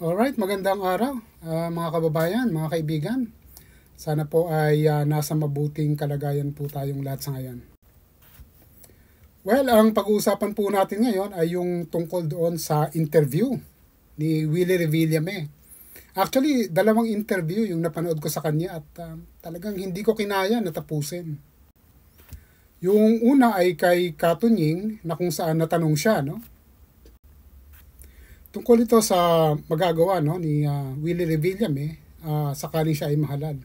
Alright, magandang araw mga kababayan, mga kaibigan. Sana po ay nasa mabuting kalagayan po tayong lahat sa ngayon. Well, ang pag-uusapan po natin ngayon ay yung tungkol doon sa interview ni Willie Revillame. Actually, dalawang interview yung napanood ko sa kanya at talagang hindi ko kinaya natapusin. Yung una ay kay Katunying na kung saan natanong siya, no? Tungkol ito sa magagawa ni Willie Revillame sakaling siya ay mahalal.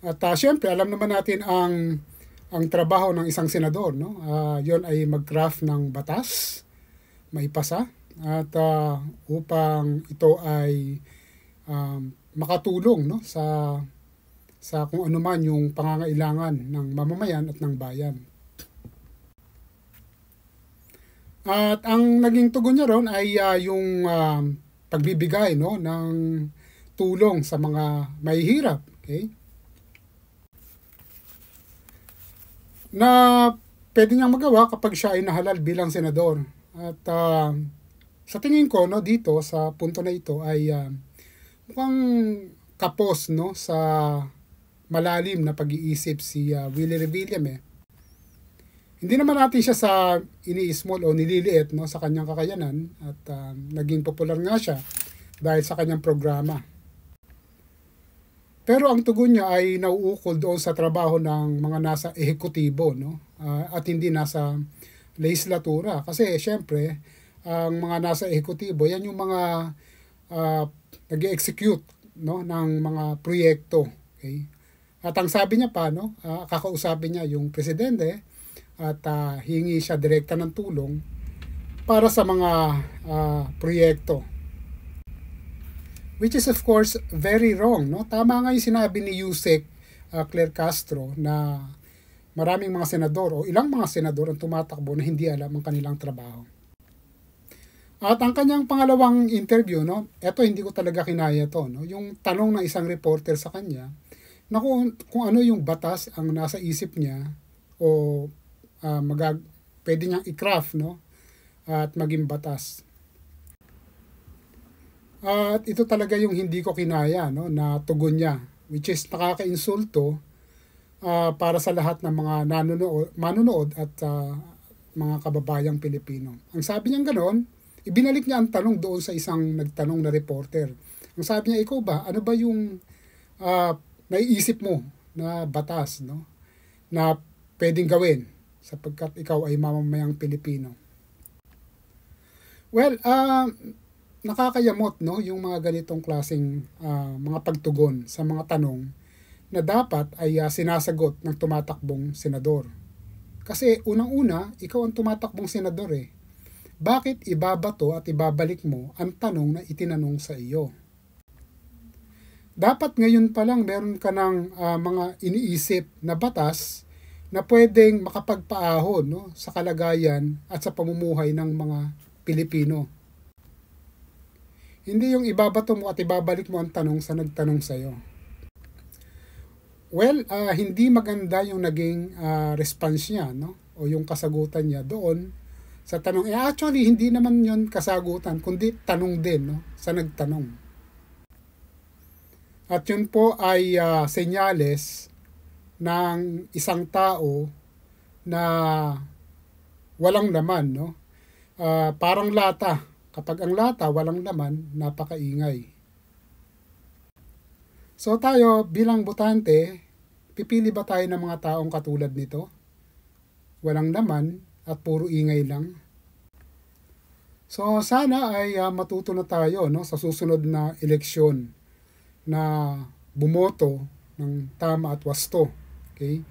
At syempre, alam naman natin ang trabaho ng isang senador, no? Yon ay mag-craft ng batas, maipasa, at upang ito ay makatulong, no, sa kung ano man yung pangangailangan ng mamamayan at ng bayan. At ang naging tugon niya ron ay yung pagbibigay, no, ng tulong sa mga mahihirap. Okay? Na pwede niyang magawa kapag siya ay nahalal bilang senador. At sa tingin ko, no, dito sa punto na ito ay mukhang kapos, no, sa malalim na pag-iisip si Willie Revillame. Hindi naman natin siya sa ini-small o nililiit, no, sa kanyang kakayanan at naging popular nga siya dahil sa kanyang programa. Pero ang tugon niya ay nauukol doon sa trabaho ng mga nasa ehekutibo, no, at hindi nasa legislatura. Kasi syempre, ang mga nasa ehekutibo, yan yung mga nag-execute, no, ng mga proyekto. Okay? At ang sabi niya pa, no, kakausapin niya yung presidente at hingi siya direkta ng tulong para sa mga proyekto. Which is of course very wrong. No? Tama nga yung sinabi ni Yusek Claire Castro na maraming mga senador o ilang mga senador ang tumatakbo na hindi alam ang kanilang trabaho. At ang kanyang pangalawang interview, no, eto hindi ko talaga kinaya to. No? Yung tanong ng isang reporter sa kanya na kung ano yung batas ang nasa isip niya o pwede niyang i-craft, no, at maging batas. At ito talaga yung hindi ko kinaya, no, na tugon niya, which is nakaka-insulto para sa lahat ng mga manonood at mga kababayang Pilipino. Ang sabi niya ganoon, ibinalik niya ang tanong doon sa isang nagtanong na reporter. Ang sabi niya, ikaw ba, ano ba yung naiisip mo na batas, no, na pwedeng gawin sapagkat ikaw ay mamamayang Pilipino? Well, nakakayamot, no, yung mga ganitong klaseng mga pagtugon sa mga tanong na dapat ay sinasagot ng tumatakbong senador. Kasi unang-una, ikaw ang tumatakbong senador eh. Bakit ibabato at ibabalik mo ang tanong na itinanong sa iyo? Dapat ngayon pa lang meron ka ng mga iniisip na batas na pwedeng makapagpaahon, no, sa kalagayan at sa pamumuhay ng mga Pilipino. Hindi yung ibabato mo at ibabalik mo ang tanong sa nagtanong sa'yo. Well, hindi maganda yung naging response niya, no, o yung kasagutan niya doon sa tanong. Actually, hindi naman yon kasagutan, kundi tanong din, no, sa nagtanong. At yun po ay senyales ng isang tao na walang laman, no? Parang lata. Kapag ang lata walang laman, napakaingay. So tayo bilang botante, pipili ba tayo ng mga taong katulad nito? Walang laman at puro ingay lang. So sana ay matuto na tayo, no, sa susunod na eleksyon na bumoto ng tama at wasto. Okay?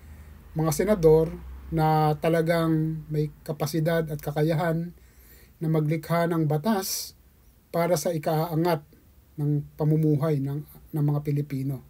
Mga senador na talagang may kapasidad at kakayahan na maglikha ng batas para sa ikaangat ng pamumuhay ng mga Pilipino.